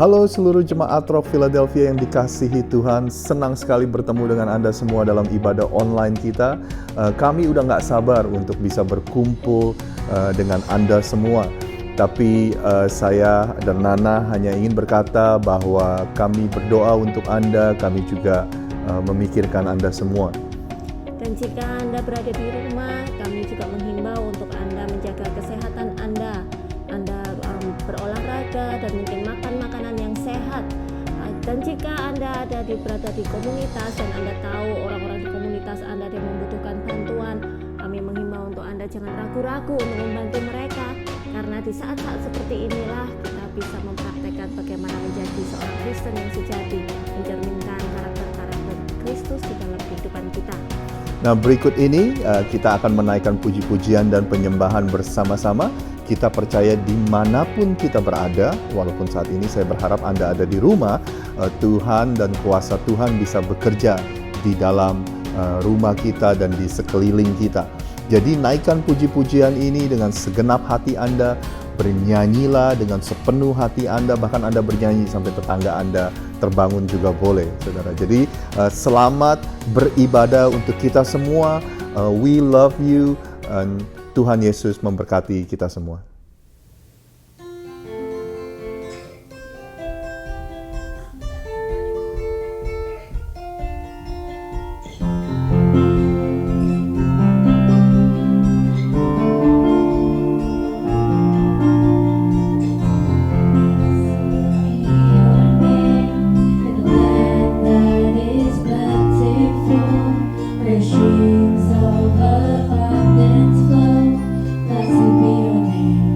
Halo seluruh jemaat Rock Philadelphia yang dikasihi Tuhan, senang sekali bertemu dengan Anda semua dalam ibadah online kita. Kami udah nggak sabar untuk bisa berkumpul dengan Anda semua. Tapi saya dan Nana hanya ingin berkata bahwa kami berdoa untuk Anda, kami juga memikirkan Anda semua. Dan jika Anda berada di rumah, kami juga menghimbau untuk Anda menjaga kesehatan Anda. Anda berolahraga dan mungkin makan makanan yang sehat. Dan jika Anda berada di komunitas dan Anda tahu orang-orang di komunitas Anda yang membutuhkan bantuan, kami menghimbau untuk Anda jangan ragu-ragu untuk membantu mereka. Karena di saat-saat seperti inilah kita bisa mempraktekkan bagaimana menjadi seorang Kristen yang sejati, mencerminkan karakter-karakter Kristus di dalam kehidupan kita. Nah, berikut ini kita akan menaikkan puji-pujian dan penyembahan bersama-sama. Kita percaya dimanapun kita berada, walaupun saat ini saya berharap Anda ada di rumah, Tuhan dan kuasa Tuhan bisa bekerja di dalam rumah kita dan di sekeliling kita. Jadi naikkan puji-pujian ini dengan segenap hati Anda, bernyanyilah dengan sepenuh hati Anda, bahkan Anda bernyanyi sampai tetangga Anda terbangun juga boleh, saudara. Jadi selamat beribadah untuk kita semua. We love you. Tuhan Yesus memberkati kita semua. Streams of abundance flow. Blessed be your name.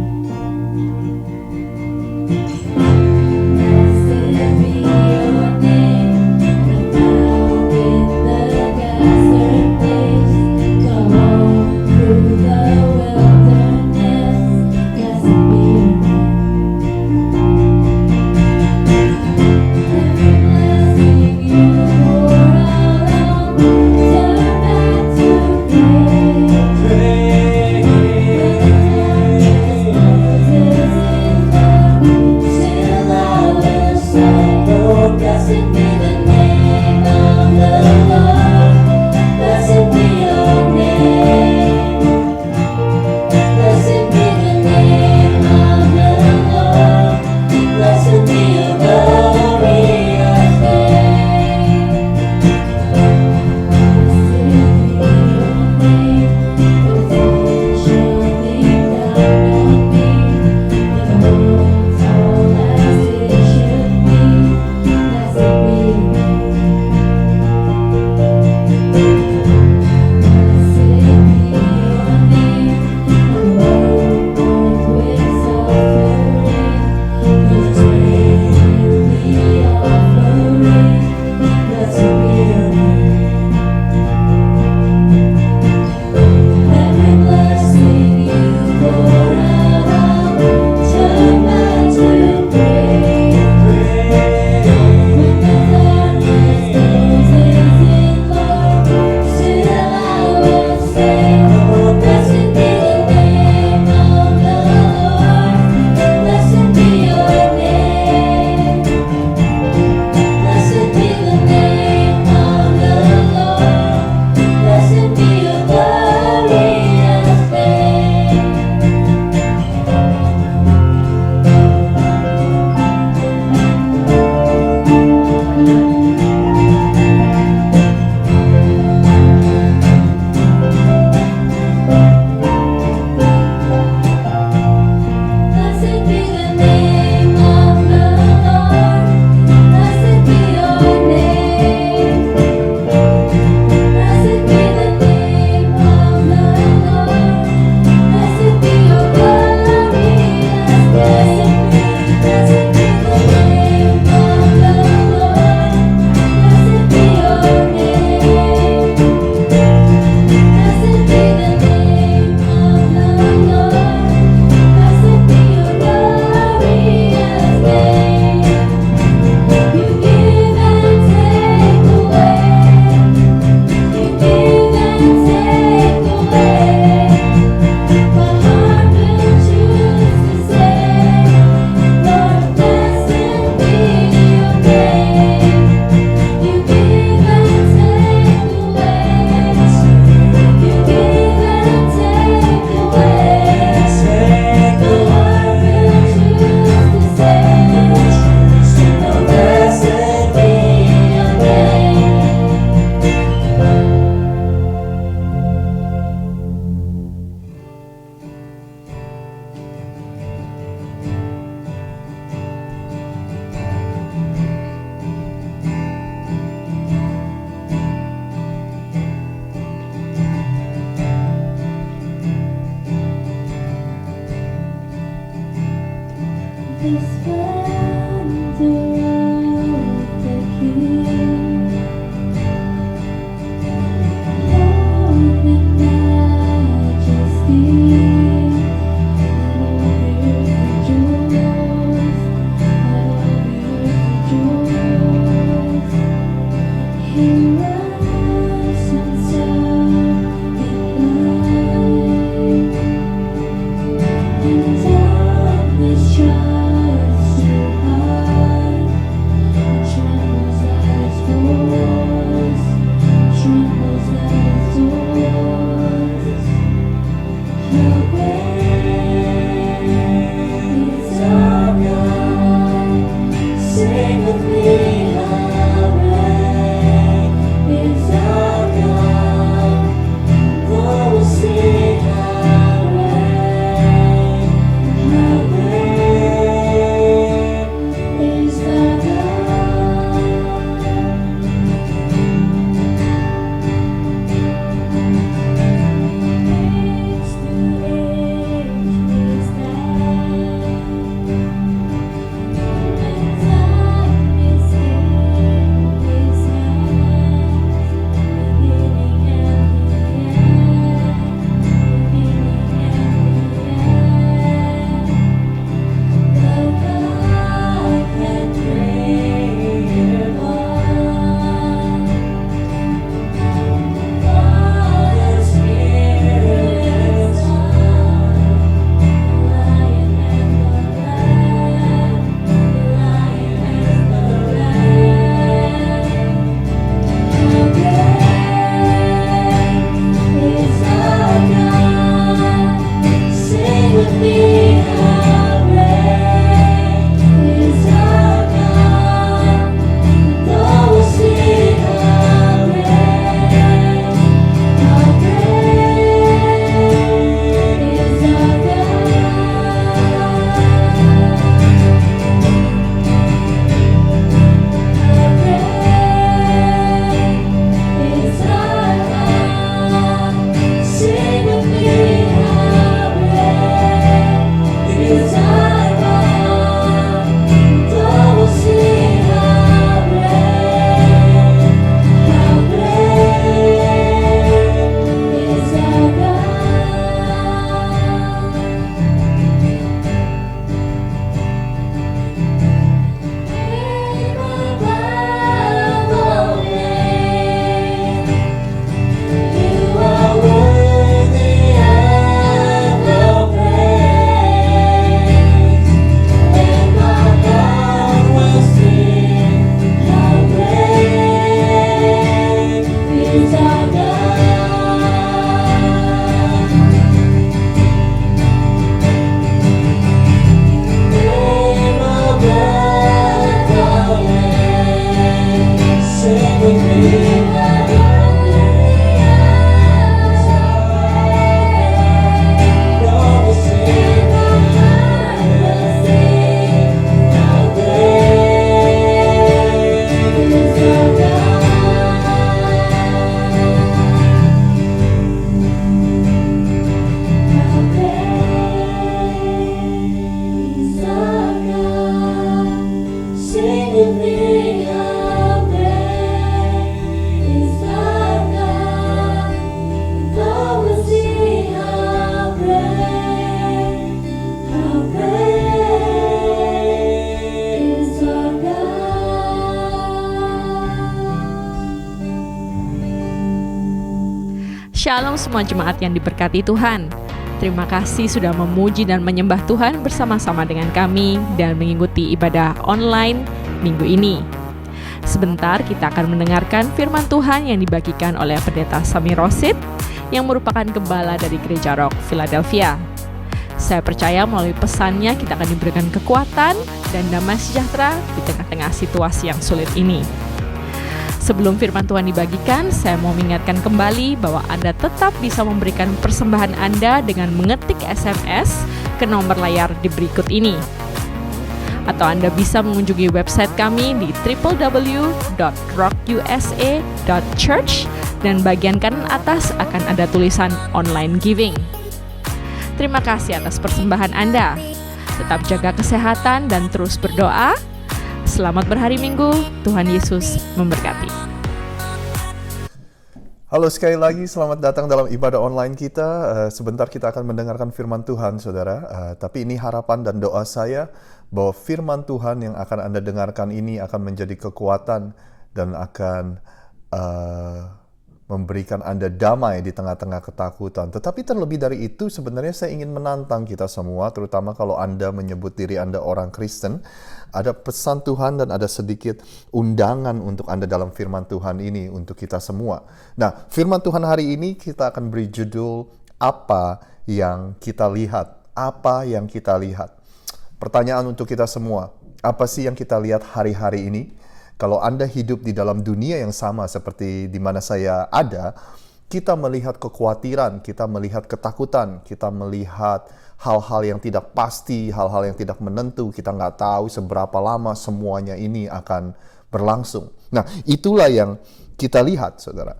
Shalom semua jemaat yang diberkati Tuhan. Terima kasih sudah memuji dan menyembah Tuhan bersama-sama dengan kami dan mengikuti ibadah online minggu ini. Sebentar kita akan mendengarkan firman Tuhan yang dibagikan oleh Pendeta Sami Rosid yang merupakan gembala dari Gereja Rock Philadelphia. Saya percaya melalui pesannya kita akan diberikan kekuatan dan damai sejahtera di tengah-tengah situasi yang sulit ini. Sebelum firman Tuhan dibagikan, saya mau mengingatkan kembali bahwa Anda tetap bisa memberikan persembahan Anda dengan mengetik SMS ke nomor layar di berikut ini. Atau Anda bisa mengunjungi website kami di www.rockusa.church dan bagian kanan atas akan ada tulisan online giving. Terima kasih atas persembahan Anda. Tetap jaga kesehatan dan terus berdoa. Selamat berhari Minggu, Tuhan Yesus memberkati. Halo sekali lagi, selamat datang dalam ibadah online kita. Sebentar kita akan mendengarkan firman Tuhan, saudara. Tapi ini harapan dan doa saya bahwa firman Tuhan yang akan Anda dengarkan ini akan menjadi kekuatan dan akan memberikan Anda damai di tengah-tengah ketakutan. Tetapi terlebih dari itu, sebenarnya saya ingin menantang kita semua, terutama kalau Anda menyebut diri Anda orang Kristen. Ada pesan Tuhan dan ada sedikit undangan untuk Anda dalam firman Tuhan ini untuk kita semua. Nah, firman Tuhan hari ini kita akan beri judul Apa yang kita lihat? Apa yang kita lihat? Pertanyaan untuk kita semua, apa sih yang kita lihat hari-hari ini? Kalau Anda hidup di dalam dunia yang sama seperti di mana saya ada, kita melihat kekhawatiran, kita melihat ketakutan, kita melihat hal-hal yang tidak pasti, hal-hal yang tidak menentu. Kita nggak tahu seberapa lama semuanya ini akan berlangsung. Nah, itulah yang kita lihat, saudara.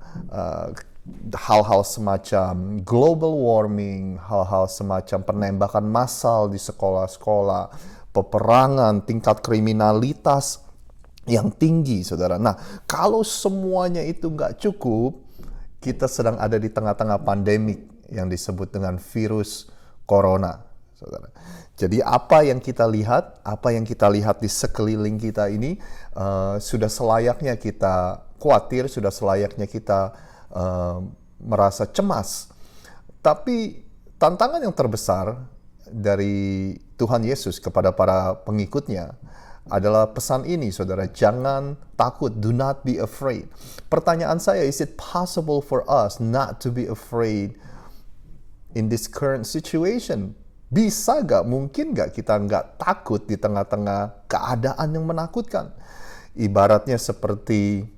Hal-hal semacam global warming, hal-hal semacam penembakan massal di sekolah-sekolah, peperangan, tingkat kriminalitas yang tinggi, saudara. Nah, kalau semuanya itu nggak cukup, kita sedang ada di tengah-tengah pandemik yang disebut dengan virus corona, saudara. Jadi apa yang kita lihat di sekeliling kita ini sudah selayaknya kita khawatir, sudah selayaknya kita merasa cemas. Tapi tantangan yang terbesar dari Tuhan Yesus kepada para pengikutnya adalah pesan ini, saudara, jangan takut, do not be afraid. Pertanyaan saya, is it possible for us not to be afraid in this current situation? Bisa gak, mungkin gak kita gak takut di tengah-tengah keadaan yang menakutkan? Ibaratnya seperti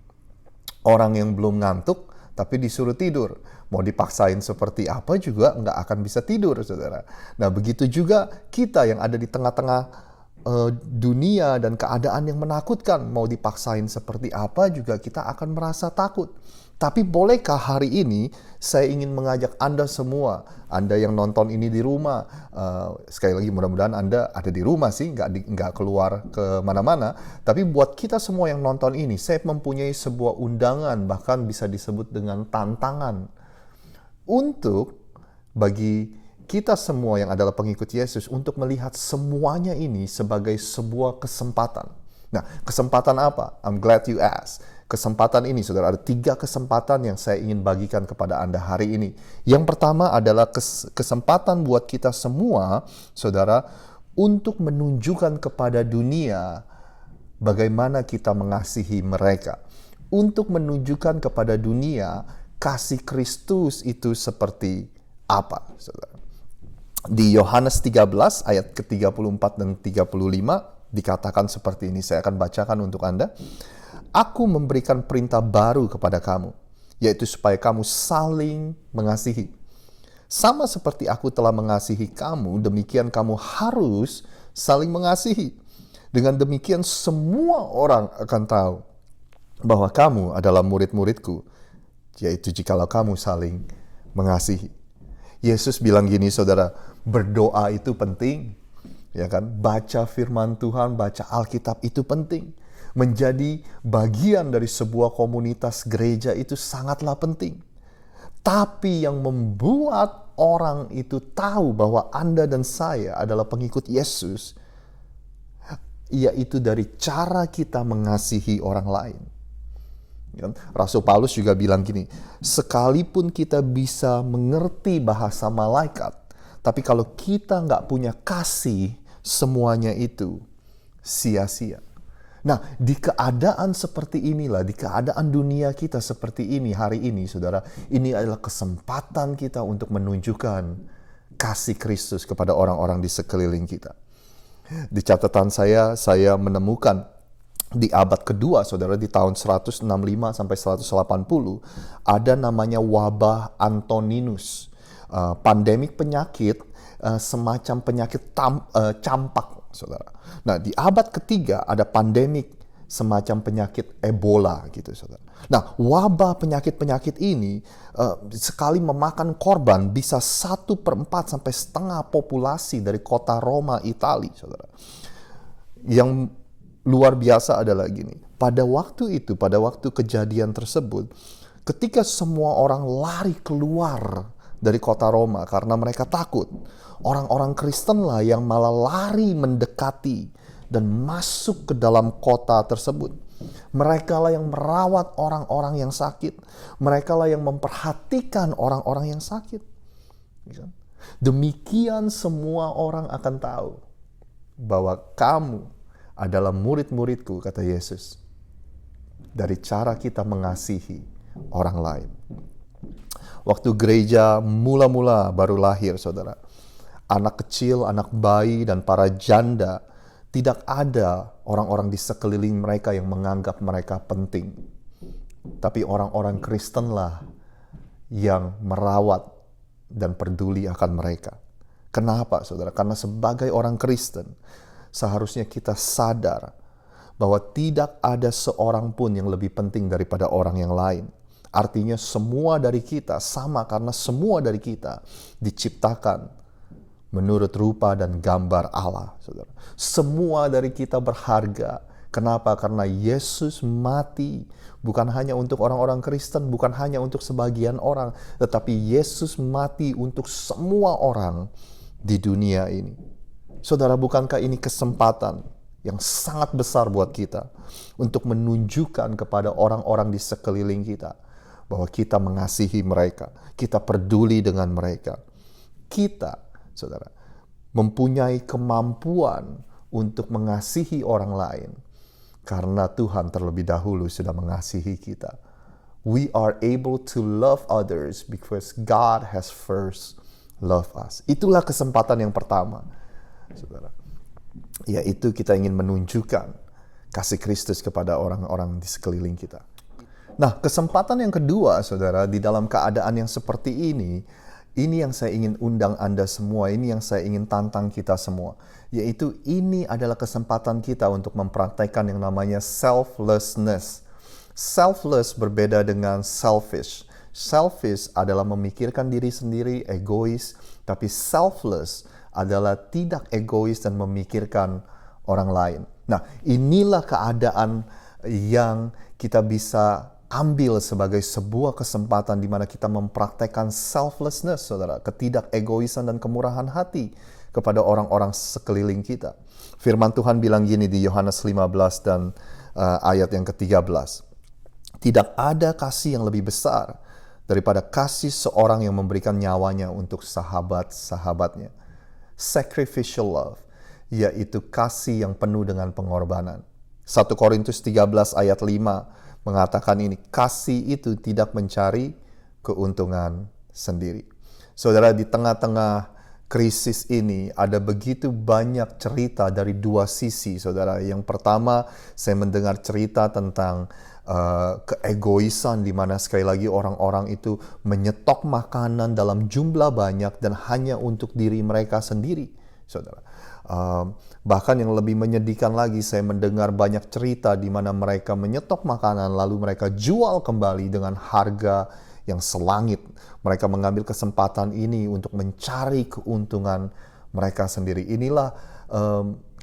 orang yang belum ngantuk, tapi disuruh tidur. Mau dipaksain seperti apa juga gak akan bisa tidur, saudara. Nah, begitu juga kita yang ada di tengah-tengah dunia dan keadaan yang menakutkan, mau dipaksain seperti apa juga kita akan merasa takut. Tapi bolehkah hari ini saya ingin mengajak Anda semua, Anda yang nonton ini di rumah, sekali lagi mudah-mudahan Anda ada di rumah sih, nggak keluar ke mana-mana. Tapi buat kita semua yang nonton ini, saya mempunyai sebuah undangan, bahkan bisa disebut dengan tantangan untuk bagi kita semua yang adalah pengikut Yesus untuk melihat semuanya ini sebagai sebuah kesempatan. Nah, kesempatan apa? I'm glad you asked. Kesempatan ini, saudara, ada 3 kesempatan yang saya ingin bagikan kepada Anda hari ini. Yang pertama adalah kesempatan buat kita semua, saudara, untuk menunjukkan kepada dunia bagaimana kita mengasihi mereka. untuk menunjukkan kepada dunia kasih Kristus itu seperti apa, saudara. Di Yohanes 13 ayat ke-34 dan 35 dikatakan seperti ini. Saya akan bacakan untuk Anda. Aku memberikan perintah baru kepada kamu, yaitu supaya kamu saling mengasihi. Sama seperti aku telah mengasihi kamu, demikian kamu harus saling mengasihi. Dengan demikian semua orang akan tahu bahwa kamu adalah murid-muridku, yaitu jikalau kamu saling mengasihi. Yesus bilang gini, saudara, berdoa itu penting, ya kan? Baca firman Tuhan, baca Alkitab itu penting. Menjadi bagian dari sebuah komunitas gereja itu sangatlah penting. Tapi yang membuat orang itu tahu bahwa Anda dan saya adalah pengikut Yesus, yaitu dari cara kita mengasihi orang lain. Rasul Paulus juga bilang gini, sekalipun kita bisa mengerti bahasa malaikat, tapi kalau kita nggak punya kasih, semuanya itu sia-sia. Nah, di keadaan seperti inilah, di keadaan dunia kita seperti ini hari ini, saudara, ini adalah kesempatan kita untuk menunjukkan kasih Kristus kepada orang-orang di sekeliling kita. Di catatan saya menemukan di abad kedua, saudara, di tahun 165 sampai 180, ada namanya wabah Antoninus. Pandemik penyakit, semacam penyakit campak, saudara. Nah, di abad ketiga ada pandemik semacam penyakit Ebola, gitu, saudara. Nah, wabah penyakit-penyakit ini sekali memakan korban bisa 1/4 sampai setengah populasi dari kota Roma, Italia, saudara. Yang luar biasa adalah gini, pada waktu itu, pada waktu kejadian tersebut, ketika semua orang lari keluar dari kota Roma karena mereka takut, orang-orang Kristen lah yang malah lari mendekati dan masuk ke dalam kota tersebut. Mereka lah yang merawat orang-orang yang sakit. Mereka lah yang memperhatikan orang-orang yang sakit. Demikian semua orang akan tahu bahwa kamu adalah murid-muridku, kata Yesus, dari cara kita mengasihi orang lain. Waktu gereja mula-mula baru lahir, saudara, anak kecil, anak bayi, dan para janda, tidak ada orang-orang di sekeliling mereka yang menganggap mereka penting. Tapi orang-orang Kristen lah yang merawat dan peduli akan mereka. Kenapa, saudara? Karena sebagai orang Kristen, seharusnya kita sadar bahwa tidak ada seorang pun yang lebih penting daripada orang yang lain. Artinya semua dari kita sama karena semua dari kita diciptakan menurut rupa dan gambar Allah, saudara. Semua dari kita berharga. Kenapa? Karena Yesus mati bukan hanya untuk orang-orang Kristen, bukan hanya untuk sebagian orang, tetapi Yesus mati untuk semua orang di dunia ini. Saudara, bukankah ini kesempatan yang sangat besar buat kita untuk menunjukkan kepada orang-orang di sekeliling kita bahwa kita mengasihi mereka, kita peduli dengan mereka. Kita, saudara, mempunyai kemampuan untuk mengasihi orang lain karena Tuhan terlebih dahulu sudah mengasihi kita. We are able to love others because God has first loved us. Itulah kesempatan yang pertama, saudara, yaitu kita ingin menunjukkan kasih Kristus kepada orang-orang di sekeliling kita. Nah, kesempatan yang kedua, saudara, di dalam keadaan yang seperti ini yang saya ingin undang Anda semua, ini yang saya ingin tantang kita semua, yaitu ini adalah kesempatan kita untuk mempraktekkan yang namanya selflessness. Selfless berbeda dengan selfish. Selfish adalah memikirkan diri sendiri, egois, tapi selfless adalah tidak egois dan memikirkan orang lain. Nah, inilah keadaan yang kita bisa ambil sebagai sebuah kesempatan di mana kita mempraktekkan selflessness, saudara, ketidakegoisan dan kemurahan hati kepada orang-orang sekeliling kita. Firman Tuhan bilang gini di Yohanes 15 dan ayat yang ke-13. Tidak ada kasih yang lebih besar daripada kasih seorang yang memberikan nyawanya untuk sahabat-sahabatnya. Sacrificial love, yaitu kasih yang penuh dengan pengorbanan. 1 Korintus 13 ayat 5 mengatakan ini, kasih itu tidak mencari keuntungan sendiri. Saudara, di tengah-tengah krisis ini ada begitu banyak cerita dari dua sisi, saudara. Yang pertama, saya mendengar cerita tentang keegoisan, di mana sekali lagi orang-orang itu menyetok makanan dalam jumlah banyak dan hanya untuk diri mereka sendiri, saudara. Bahkan yang lebih menyedihkan lagi, saya mendengar banyak cerita di mana mereka menyetok makanan lalu mereka jual kembali dengan harga yang selangit. Mereka mengambil kesempatan ini untuk mencari keuntungan mereka sendiri. Inilah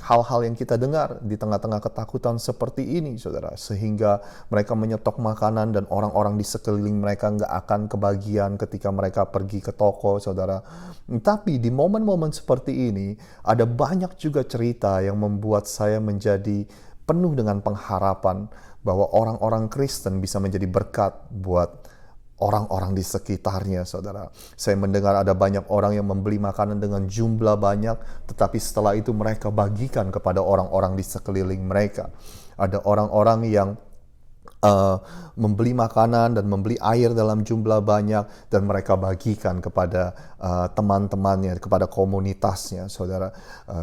hal-hal yang kita dengar di tengah-tengah ketakutan seperti ini, saudara. Sehingga mereka menyetok makanan dan orang-orang di sekeliling mereka nggak akan kebagian ketika mereka pergi ke toko, saudara. Tapi di momen-momen seperti ini, ada banyak juga cerita yang membuat saya menjadi penuh dengan pengharapan bahwa orang-orang Kristen bisa menjadi berkat buat orang-orang di sekitarnya, saudara. Saya mendengar ada banyak orang yang membeli makanan dengan jumlah banyak, tetapi setelah itu mereka bagikan kepada orang-orang di sekeliling mereka. Ada orang-orang yang membeli makanan dan membeli air dalam jumlah banyak, dan mereka bagikan kepada teman-temannya, kepada komunitasnya, saudara.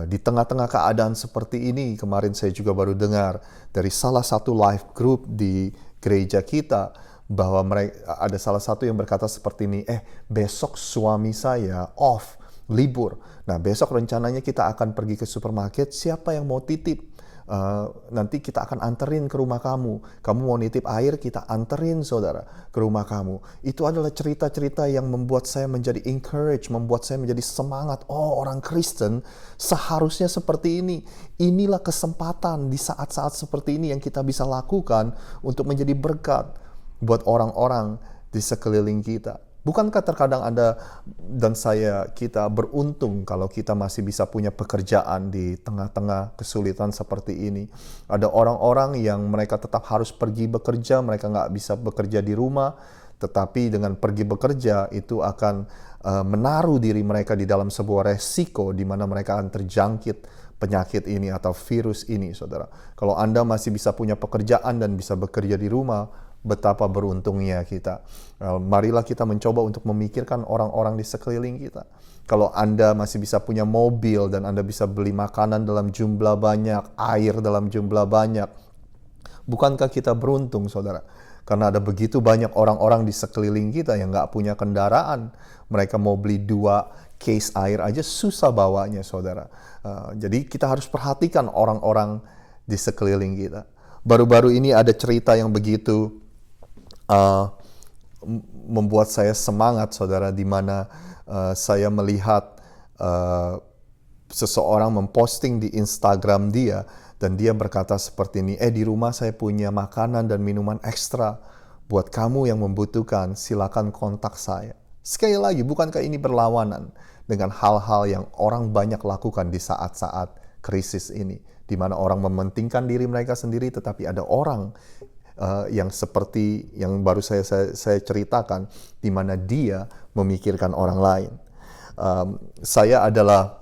Di tengah-tengah keadaan seperti ini, kemarin saya juga baru dengar dari salah satu live group di gereja kita, bahwa mereka ada salah satu yang berkata seperti ini, besok suami saya off, libur. Nah, besok rencananya kita akan pergi ke supermarket, siapa yang mau titip? Nanti kita akan anterin ke rumah kamu. Kamu mau nitip air, kita anterin, saudara, ke rumah kamu. Itu adalah cerita-cerita yang membuat saya menjadi encourage, membuat saya menjadi semangat. Oh, orang Kristen seharusnya seperti ini. Inilah kesempatan di saat-saat seperti ini yang kita bisa lakukan untuk menjadi berkat buat orang-orang di sekeliling kita. Bukankah terkadang Anda dan kita beruntung kalau kita masih bisa punya pekerjaan di tengah-tengah kesulitan seperti ini? Ada orang-orang yang mereka tetap harus pergi bekerja, mereka nggak bisa bekerja di rumah, tetapi dengan pergi bekerja itu akan menaruh diri mereka di dalam sebuah resiko di mana mereka akan terjangkit penyakit ini atau virus ini, saudara. Kalau Anda masih bisa punya pekerjaan dan bisa bekerja di rumah, betapa beruntungnya kita. Marilah kita mencoba untuk memikirkan orang-orang di sekeliling kita. Kalau Anda masih bisa punya mobil dan Anda bisa beli makanan dalam jumlah banyak, air dalam jumlah banyak, bukankah kita beruntung, saudara? Karena ada begitu banyak orang-orang di sekeliling kita yang nggak punya kendaraan. Mereka mau beli 2 case air aja susah bawanya, saudara. Jadi kita harus perhatikan orang-orang di sekeliling kita. Baru-baru ini ada cerita yang begitu membuat saya semangat, saudara, di mana saya melihat seseorang memposting di Instagram dia, dan dia berkata seperti ini, di rumah saya punya makanan dan minuman ekstra, buat kamu yang membutuhkan silakan kontak saya. Sekali lagi, bukankah ini berlawanan dengan hal-hal yang orang banyak lakukan di saat-saat krisis ini, di mana orang mementingkan diri mereka sendiri, tetapi ada orang yang seperti yang baru saya ceritakan, di mana dia memikirkan orang lain. Saya adalah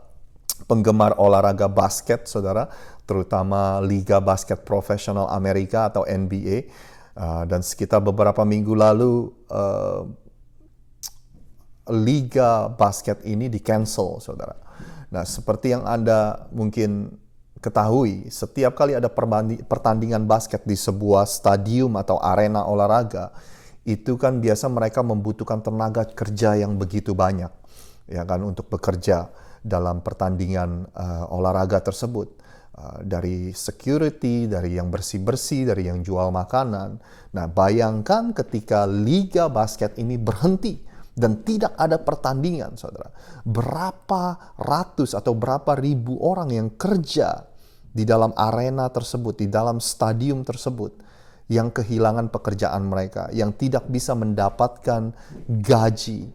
penggemar olahraga basket, saudara, terutama Liga Basket Profesional Amerika atau NBA. Dan sekitar beberapa minggu lalu, Liga Basket ini di-cancel, saudara. Nah, seperti yang Anda mungkin ketahui, setiap kali ada pertandingan basket di sebuah stadium atau arena olahraga, itu kan biasa mereka membutuhkan tenaga kerja yang begitu banyak, ya kan, untuk bekerja dalam pertandingan olahraga tersebut. Dari security, dari yang bersih-bersih, dari yang jual makanan. Nah, bayangkan ketika Liga Basket ini berhenti dan tidak ada pertandingan, saudara. Berapa ratus atau berapa ribu orang yang kerja di dalam arena tersebut, di dalam stadium tersebut, yang kehilangan pekerjaan mereka, yang tidak bisa mendapatkan gaji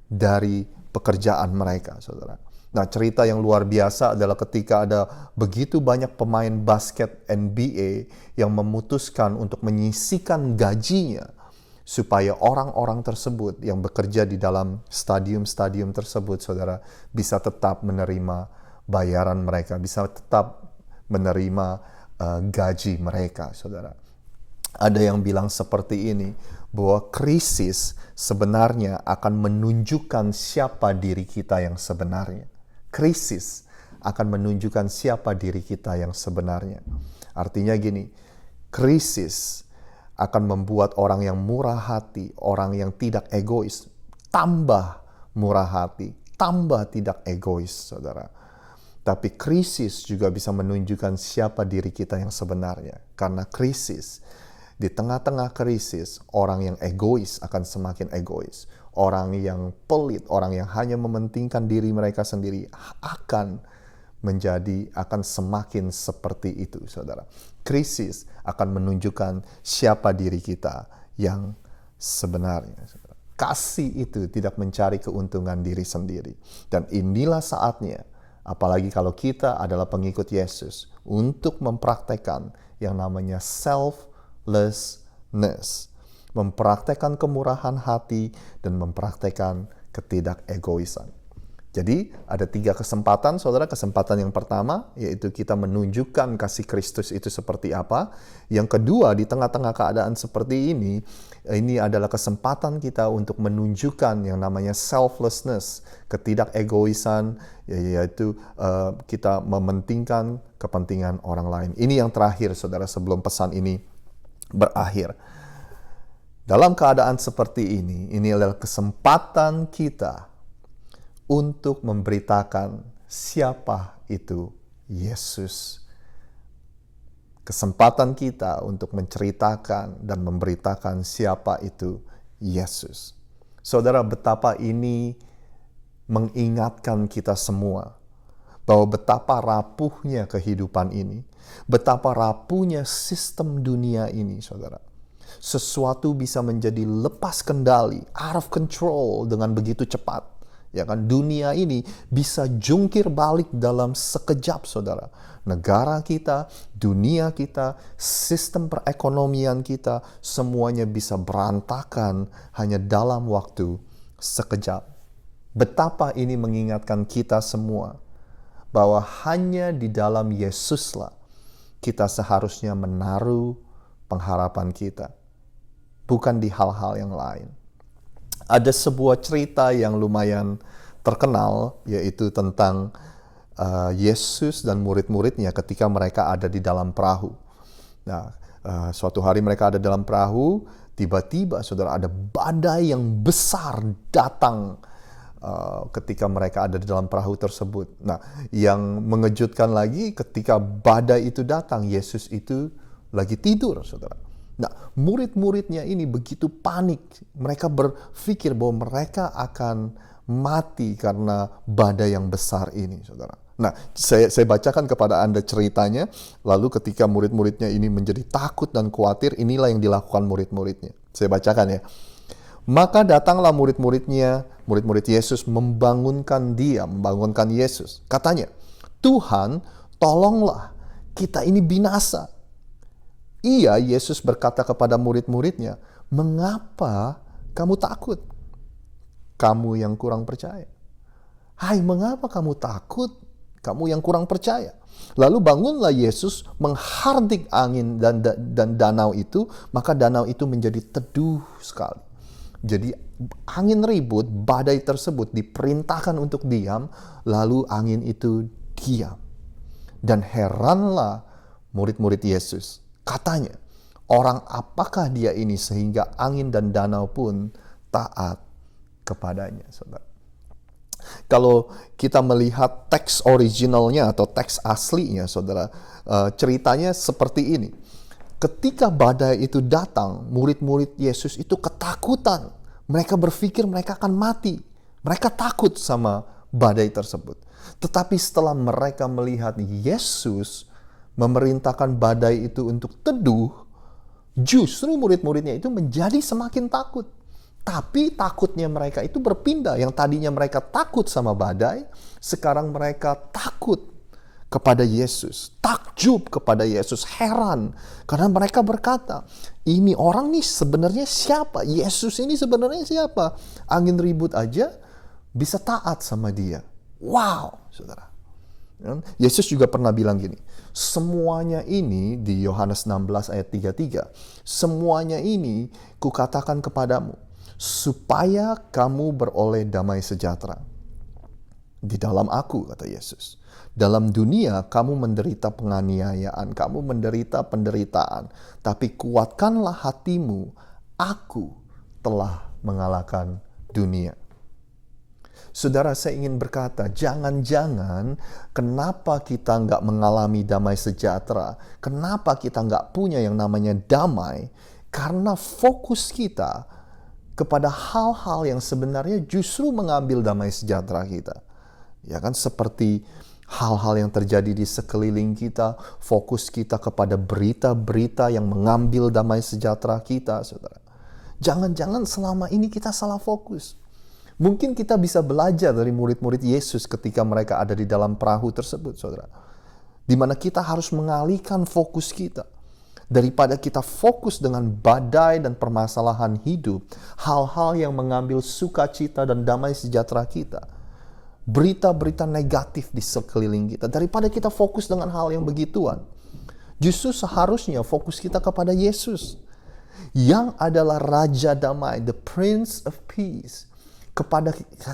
dari pekerjaan mereka, saudara. Nah, cerita yang luar biasa adalah ketika ada begitu banyak pemain basket NBA yang memutuskan untuk menyisihkan gajinya supaya orang-orang tersebut yang bekerja di dalam stadium-stadium tersebut, saudara, bisa tetap menerima bayaran mereka, bisa tetap menerima gaji mereka, saudara. Ada yang bilang seperti ini, bahwa krisis sebenarnya akan menunjukkan siapa diri kita yang sebenarnya. Krisis akan menunjukkan siapa diri kita yang sebenarnya. Artinya gini, krisis akan membuat orang yang murah hati, orang yang tidak egois, tambah murah hati, tambah tidak egois, saudara. Tapi krisis juga bisa menunjukkan siapa diri kita yang sebenarnya. Karena krisis, di tengah-tengah krisis, orang yang egois akan semakin egois. Orang yang pelit, orang yang hanya mementingkan diri mereka sendiri akan semakin seperti itu, saudara. Krisis akan menunjukkan siapa diri kita yang sebenarnya, saudara. Kasih itu tidak mencari keuntungan diri sendiri. Dan inilah saatnya, apalagi kalau kita adalah pengikut Yesus, untuk mempraktekkan yang namanya selflessness, mempraktekkan kemurahan hati dan mempraktekkan ketidakegoisan. Jadi ada 3 kesempatan, saudara. Kesempatan yang pertama yaitu kita menunjukkan kasih Kristus itu seperti apa. Yang kedua, di tengah-tengah keadaan seperti ini adalah kesempatan kita untuk menunjukkan yang namanya selflessness, ketidakegoisan, yaitu kita mementingkan kepentingan orang lain. Ini yang terakhir, saudara, sebelum pesan ini berakhir. Dalam keadaan seperti ini adalah kesempatan kita untuk memberitakan siapa itu Yesus. Kesempatan kita untuk menceritakan dan memberitakan siapa itu Yesus. Saudara, betapa ini mengingatkan kita semua bahwa betapa rapuhnya kehidupan ini, betapa rapuhnya sistem dunia ini, saudara. Sesuatu bisa menjadi lepas kendali, out of control dengan begitu cepat. Ya kan, dunia ini bisa jungkir balik dalam sekejap, saudara. Negara kita, dunia kita, sistem perekonomian kita, semuanya bisa berantakan hanya dalam waktu sekejap. Betapa ini mengingatkan kita semua bahwa hanya di dalam Yesuslah kita seharusnya menaruh pengharapan kita, bukan di hal-hal yang lain. Ada sebuah cerita yang lumayan terkenal, yaitu tentang Yesus dan murid-muridnya ketika mereka ada di dalam perahu. Nah, suatu hari mereka ada dalam perahu, tiba-tiba, saudara, ada badai yang besar datang ketika mereka ada di dalam perahu tersebut. Nah, yang mengejutkan lagi, ketika badai itu datang, Yesus itu lagi tidur, saudara. Nah, murid-muridnya ini begitu panik. Mereka berpikir bahwa mereka akan mati karena badai yang besar ini, saudara. Nah, saya bacakan kepada Anda ceritanya. Lalu ketika murid-muridnya ini menjadi takut dan khawatir, inilah yang dilakukan murid-muridnya. Saya bacakan ya. Maka datanglah murid-muridnya, murid-murid Yesus membangunkan Yesus. Katanya, Tuhan, tolonglah, kita ini binasa. Yesus berkata kepada murid-muridnya, mengapa kamu takut? Kamu yang kurang percaya. Hai, mengapa kamu takut? Kamu yang kurang percaya. Lalu bangunlah Yesus menghardik angin dan danau itu, maka danau itu menjadi teduh sekali. Jadi angin ribut, badai tersebut diperintahkan untuk diam, lalu angin itu diam. Dan heranlah murid-murid Yesus. Katanya, orang apakah dia ini sehingga angin dan danau pun taat kepadanya, saudara. Kalau kita melihat teks originalnya atau teks aslinya, saudara, ceritanya seperti ini. Ketika badai itu datang, murid-murid Yesus itu ketakutan. Mereka berpikir mereka akan mati. Mereka takut sama badai tersebut. Tetapi setelah mereka melihat Yesus memerintahkan badai itu untuk teduh, justru murid-muridnya itu menjadi semakin takut. Tapi takutnya mereka itu berpindah. Yang tadinya mereka takut sama badai, sekarang mereka takut kepada Yesus. Takjub kepada Yesus, heran. Karena mereka berkata, ini orang nih sebenarnya siapa? Yesus ini sebenarnya siapa? Angin ribut aja bisa taat sama dia. Wow, saudara. Yesus juga pernah bilang gini, semuanya ini di Yohanes 16 ayat 33, semuanya ini kukatakan kepadamu, supaya kamu beroleh damai sejahtera. Di dalam aku, kata Yesus. Dalam dunia kamu menderita penganiayaan, kamu menderita penderitaan, tapi kuatkanlah hatimu, aku telah mengalahkan dunia. Saudara, saya ingin berkata, jangan-jangan kenapa kita nggak mengalami damai sejahtera, kenapa kita nggak punya yang namanya damai, karena fokus kita kepada hal-hal yang sebenarnya justru mengambil damai sejahtera kita. Ya kan, seperti hal-hal yang terjadi di sekeliling kita, fokus kita kepada berita-berita yang mengambil damai sejahtera kita, saudara. Jangan-jangan selama ini kita salah fokus. Mungkin kita bisa belajar dari murid-murid Yesus ketika mereka ada di dalam perahu tersebut, saudara. Di mana kita harus mengalihkan fokus kita. Daripada kita fokus dengan badai dan permasalahan hidup, hal-hal yang mengambil sukacita dan damai sejahtera kita. Berita-berita negatif di sekeliling kita. Daripada kita fokus dengan hal yang begituan. Justru seharusnya fokus kita kepada Yesus. Yang adalah Raja Damai, the Prince of Peace.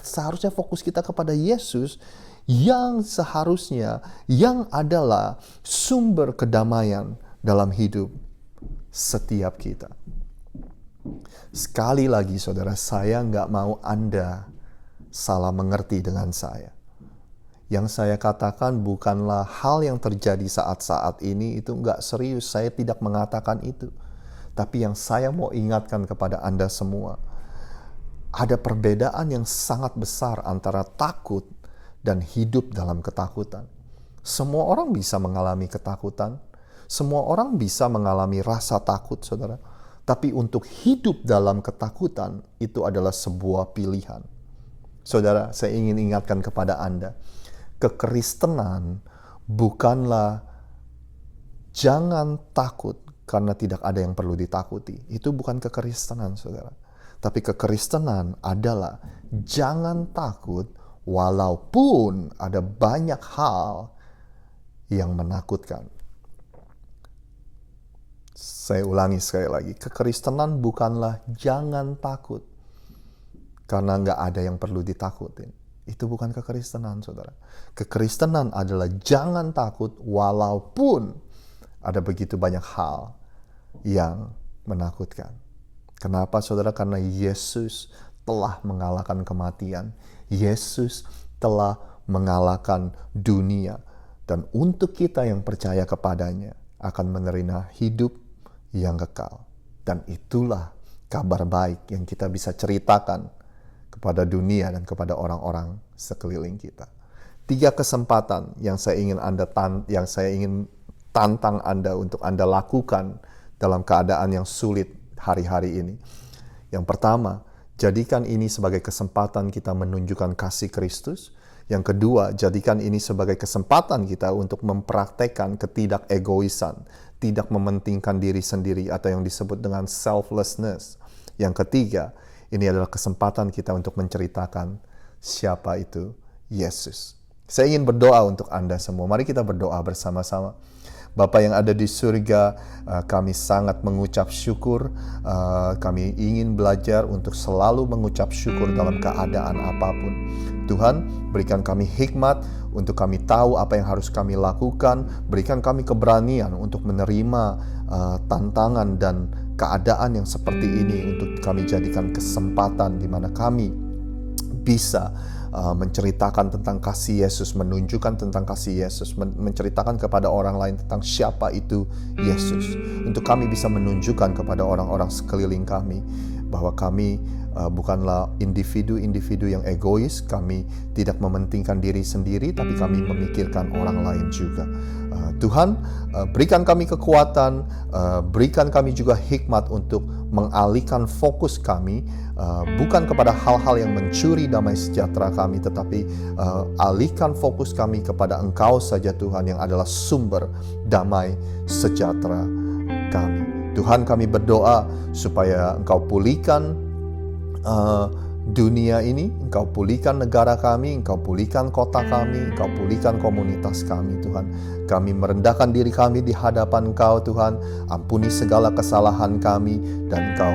Seharusnya fokus kita kepada Yesus yang seharusnya yang adalah sumber kedamaian dalam hidup setiap kita. Sekali lagi saudara, saya nggak mau Anda salah mengerti dengan saya. Yang saya katakan bukanlah hal yang terjadi saat-saat ini itu nggak serius, saya tidak mengatakan itu. Tapi yang saya mau ingatkan kepada Anda semua, ada perbedaan yang sangat besar antara takut dan hidup dalam ketakutan. Semua orang bisa mengalami ketakutan. Semua orang bisa mengalami rasa takut, saudara. Tapi untuk hidup dalam ketakutan, itu adalah sebuah pilihan. Saudara, saya ingin ingatkan kepada Anda, kekristenan bukanlah jangan takut karena tidak ada yang perlu ditakuti. Itu bukan kekristenan, saudara. Tapi kekristenan adalah jangan takut walaupun ada banyak hal yang menakutkan. Saya ulangi sekali lagi, kekristenan bukanlah jangan takut karena nggak ada yang perlu ditakutin. Itu bukan kekristenan, saudara. Kekristenan adalah jangan takut walaupun ada begitu banyak hal yang menakutkan. Kenapa, saudara? Karena Yesus telah mengalahkan kematian. Yesus telah mengalahkan dunia. Dan untuk kita yang percaya kepadanya akan menerima hidup yang kekal. Dan itulah kabar baik yang kita bisa ceritakan kepada dunia dan kepada orang-orang sekeliling kita. 3 kesempatan yang saya ingin tantang Anda untuk Anda lakukan dalam keadaan yang sulit hari-hari ini. Yang pertama, jadikan ini sebagai kesempatan kita menunjukkan kasih Kristus. Yang kedua, jadikan ini sebagai kesempatan kita untuk mempraktekkan ketidakegoisan, tidak mementingkan diri sendiri atau yang disebut dengan selflessness. Yang ketiga, ini adalah kesempatan kita untuk menceritakan siapa itu Yesus. Saya ingin berdoa untuk Anda semua. Mari kita berdoa bersama-sama. Bapa yang ada di surga, kami sangat mengucap syukur. Kami ingin belajar untuk selalu mengucap syukur dalam keadaan apapun. Tuhan, berikan kami hikmat untuk kami tahu apa yang harus kami lakukan. Berikan kami keberanian untuk menerima tantangan dan keadaan yang seperti ini untuk kami jadikan kesempatan di mana kami bisa menceritakan tentang kasih Yesus, menunjukkan tentang kasih Yesus, menceritakan kepada orang lain tentang siapa itu Yesus. Untuk kami bisa menunjukkan kepada orang-orang sekeliling kami bahwa kami bukanlah individu-individu yang egois, kami tidak mementingkan diri sendiri, tapi kami memikirkan orang lain juga. Tuhan, berikan kami kekuatan, berikan kami juga hikmat untuk mengalihkan fokus kami bukan kepada hal-hal yang mencuri damai sejahtera kami, tetapi alihkan fokus kami kepada Engkau saja Tuhan yang adalah sumber damai sejahtera kami. Tuhan, kami berdoa supaya Engkau pulihkan dunia ini, Engkau pulihkan negara kami, Engkau pulihkan kota kami, Engkau pulihkan komunitas kami Tuhan. Kami merendahkan diri kami di hadapan Engkau Tuhan, ampuni segala kesalahan kami, dan Engkau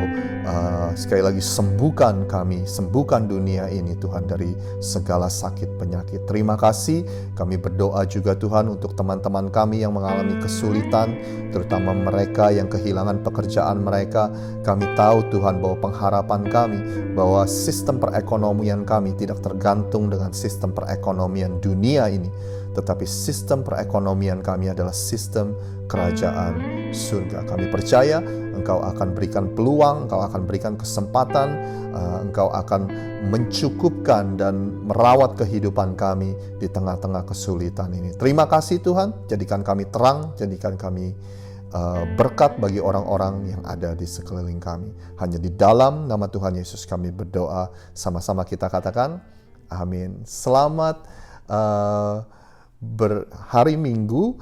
sekali lagi sembuhkan kami, sembuhkan dunia ini Tuhan dari segala sakit penyakit. Terima kasih, kami berdoa juga Tuhan untuk teman-teman kami yang mengalami kesulitan, terutama mereka yang kehilangan pekerjaan mereka. Kami tahu Tuhan bahwa pengharapan kami, bahwa sistem perekonomian kami tidak tergantung dengan sistem perekonomian dunia ini, tetapi sistem perekonomian kami adalah sistem kerajaan surga. Kami percaya Engkau akan berikan peluang, Engkau akan berikan kesempatan, Engkau akan mencukupkan dan merawat kehidupan kami di tengah-tengah kesulitan ini. Terima kasih Tuhan, jadikan kami terang, jadikan kami berkat bagi orang-orang yang ada di sekeliling kami. Hanya di dalam nama Tuhan Yesus kami berdoa, sama-sama kita katakan amin. Selamat berhari Minggu,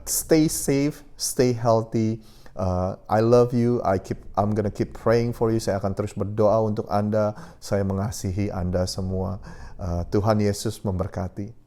stay safe, stay healthy. I love you. I'm gonna keep praying for you. Saya akan terus berdoa untuk Anda. Saya mengasihi Anda semua. Tuhan Yesus memberkati.